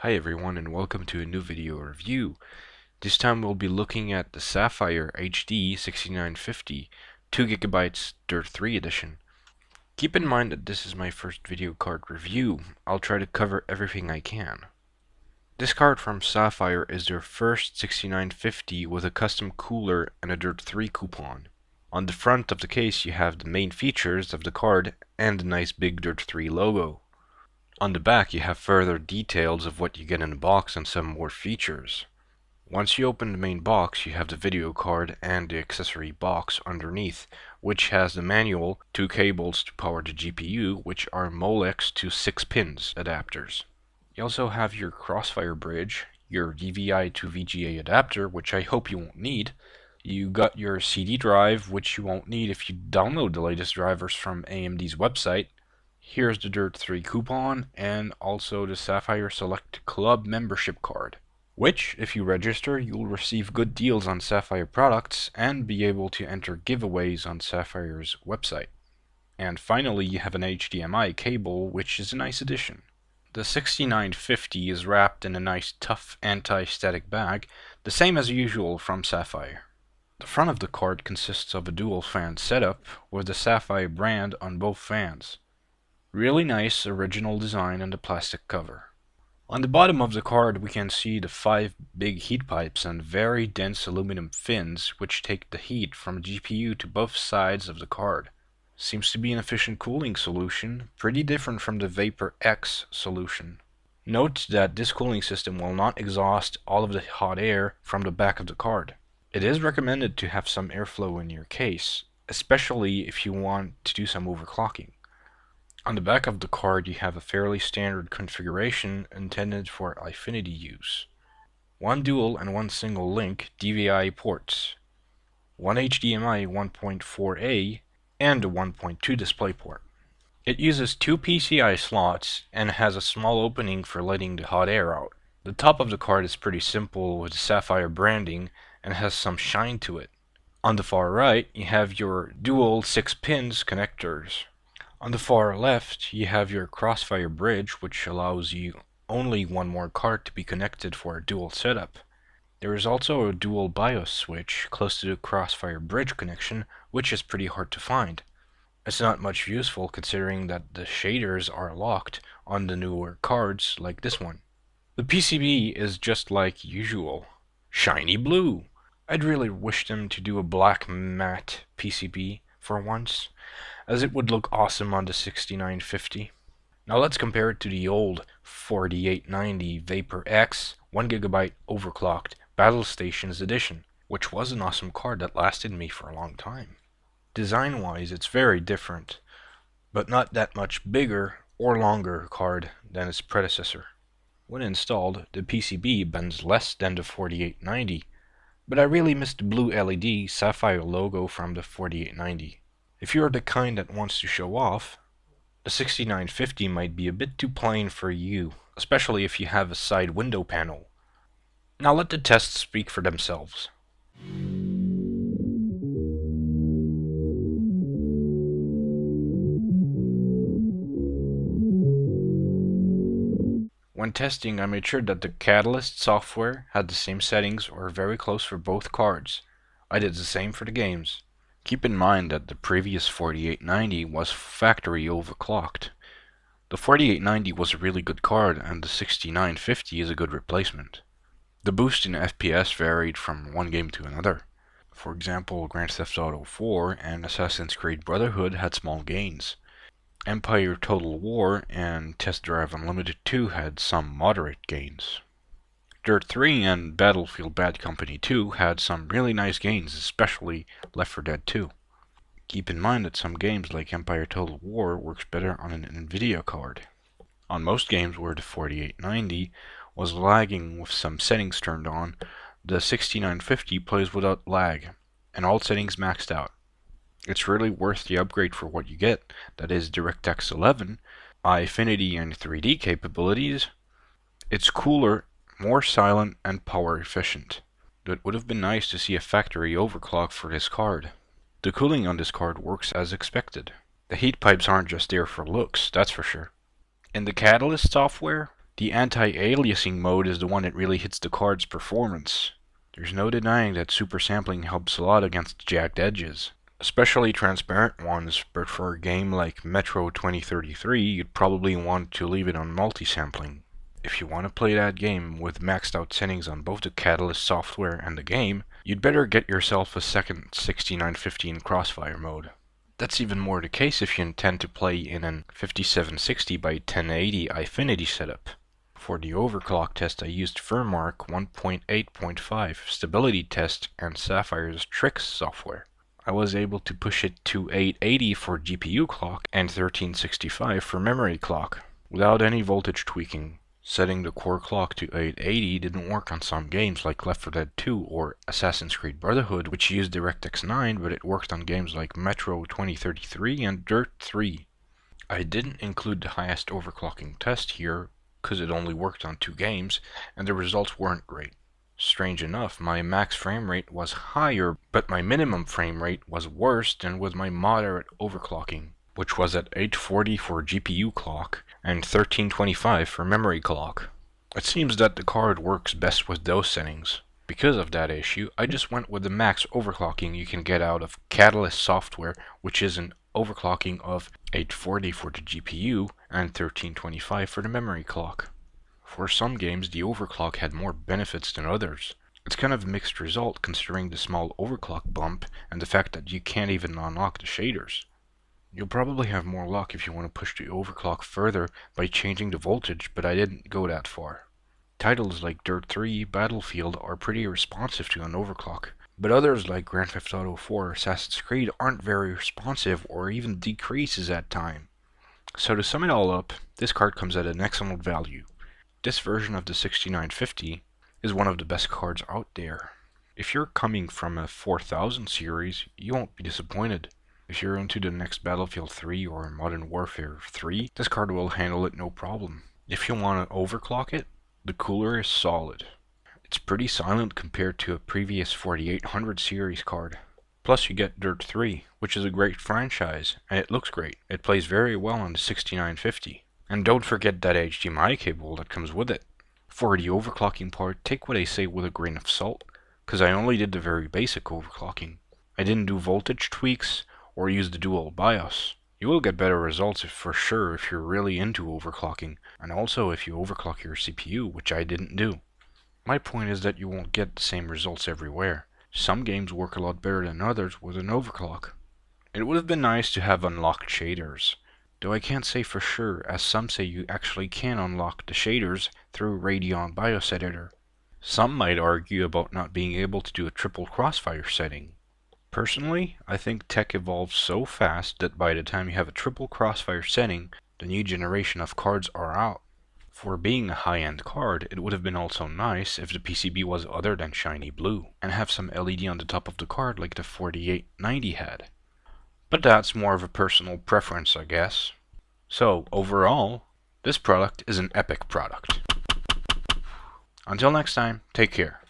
Hi everyone and welcome to a new video review. This time we'll be looking at the Sapphire HD 6950 2GB Dirt 3 edition. Keep in mind that this is my first video card review. I'll try to cover everything I can. This card from Sapphire is their first 6950 with a custom cooler and a Dirt 3 coupon. On the front of the case you have the main features of the card and the nice big Dirt 3 logo. On the back you have further details of what you get in the box and some more features. Once you open the main box you have the video card and the accessory box underneath, which has the manual, 2 cables to power the GPU, which are Molex to 6 pins adapters. You also have your Crossfire bridge, your DVI to VGA adapter, which I hope you won't need. You got your CD drive, which you won't need if you download the latest drivers from AMD's website. Here's the Dirt 3 coupon and also the Sapphire Select Club membership card, which, if you register, you'll receive good deals on Sapphire products and be able to enter giveaways on Sapphire's website. And finally, you have an HDMI cable, which is a nice addition. The 6950 is wrapped in a nice tough anti-static bag, the same as usual from Sapphire. The front of the card consists of a dual fan setup with the Sapphire brand on both fans. Really nice original design and the plastic cover. On the bottom of the card we can see the 5 big heat pipes and very dense aluminum fins which take the heat from the GPU to both sides of the card. Seems to be an efficient cooling solution, pretty different from the Vapor X solution. Note that this cooling system will not exhaust all of the hot air from the back of the card. It is recommended to have some airflow in your case, especially if you want to do some overclocking. On the back of the card you have a fairly standard configuration intended for Affinity use. 1 dual and 1 single link DVI ports, 1 HDMI 1.4a and a 1.2 DisplayPort. It uses 2 PCI slots and has a small opening for letting the hot air out. The top of the card is pretty simple with Sapphire branding and has some shine to it. On the far right you have your dual 6 pins connectors. On the far left, you have your Crossfire bridge, which allows you only one more card to be connected for a dual setup. There is also a dual BIOS switch close to the Crossfire bridge connection, which is pretty hard to find. It's not much useful considering that the shaders are locked on the newer cards like this one. The PCB is just like usual. Shiny blue! I'd really wish them to do a black matte PCB for once, as it would look awesome on the 6950. Now let's compare it to the old 4890 Vapor X 1GB overclocked Battle Stations edition, which was an awesome card that lasted me for a long time. Design wise it's very different, but not that much bigger or longer card than its predecessor. When installed, the PCB bends less than the 4890, but I really miss the blue LED Sapphire logo from the 4890. If you're the kind that wants to show off, the 6950 might be a bit too plain for you, especially if you have a side window panel. Now let the tests speak for themselves. When testing, I made sure that the Catalyst software had the same settings or very close for both cards. I did the same for the games. Keep in mind that the previous 4890 was factory overclocked. The 4890 was a really good card and the 6950 is a good replacement. The boost in FPS varied from one game to another. For example, Grand Theft Auto 4 and Assassin's Creed Brotherhood had small gains. Empire Total War and Test Drive Unlimited 2 had some moderate gains. Dirt 3 and Battlefield Bad Company 2 had some really nice gains, especially Left 4 Dead 2. Keep in mind that some games like Empire Total War works better on an Nvidia card. On most games where the 4890 was lagging with some settings turned on, the 6950 plays without lag, and all settings maxed out. It's really worth the upgrade for what you get, that is DirectX 11, Affinity and 3D capabilities. It's cooler, more silent and power efficient. It would have been nice to see a factory overclock for this card. The cooling on this card works as expected. The heat pipes aren't just there for looks, that's for sure. In the Catalyst software, The anti-aliasing mode is the one that really hits the card's performance. There's no denying that super sampling helps a lot against jagged edges, especially transparent ones, but for a game like Metro 2033, you'd probably want to leave it on multi-sampling. If you want to play that game with maxed out settings on both the Catalyst software and the game, you'd better get yourself a second 6950 in Crossfire mode. That's even more the case if you intend to play in an 5760 by 1080 Eyefinity setup. For the overclock test I used Firmark 1.8.5 stability test and Sapphire's Tricks software. I was able to push it to 880 for GPU clock and 1365 for memory clock, without any voltage tweaking. Setting the core clock to 880 didn't work on some games like Left 4 Dead 2 or Assassin's Creed Brotherhood, which used DirectX 9, but it worked on games like Metro 2033 and Dirt3. I didn't include the highest overclocking test here, because it only worked on 2 games, and the results weren't great. Strange enough, my max frame rate was higher, but my minimum frame rate was worse than with my moderate overclocking, which was at 840 for GPU clock and 1325 for memory clock. It seems that the card works best with those settings. Because of that issue, I just went with the max overclocking you can get out of Catalyst software, which is an overclocking of 840 for the GPU and 1325 for the memory clock. For some games, the overclock had more benefits than others. It's kind of a mixed result considering the small overclock bump and the fact that you can't even unlock the shaders. You'll probably have more luck if you want to push the overclock further by changing the voltage, but I didn't go that far. Titles like Dirt3, Battlefield are pretty responsive to an overclock, but others like Grand Theft Auto 4 or Assassin's Creed aren't very responsive or even decreases at time. So to sum it all up, this card comes at an excellent value. This version of the 6950 is one of the best cards out there. If you're coming from a 4000 series, you won't be disappointed. If you're into the next Battlefield 3 or Modern Warfare 3, this card will handle it no problem. If you want to overclock it, the cooler is solid. It's pretty silent compared to a previous 4800 series card. Plus you get Dirt3, which is a great franchise, and it looks great. It plays very well on the 6950. And don't forget that HDMI cable that comes with it. For the overclocking part, take what I say with a grain of salt, because I only did the very basic overclocking. I didn't do voltage tweaks or use the dual BIOS. You will get better results for sure if you're really into overclocking, and also if you overclock your CPU, which I didn't do. My point is that you won't get the same results everywhere. Some games work a lot better than others with an overclock. It would have been nice to have unlocked shaders, though I can't say for sure, as some say you actually can unlock the shaders through Radeon BIOS Editor. Some might argue about not being able to do a triple crossfire setting. Personally, I think tech evolves so fast that by the time you have a triple crossfire setting, the new generation of cards are out. For being a high-end card, it would have been also nice if the PCB was other than shiny blue, and have some LED on the top of the card like the 4890 had. But that's more of a personal preference, I guess. So, overall, this product is an epic product. Until next time, take care.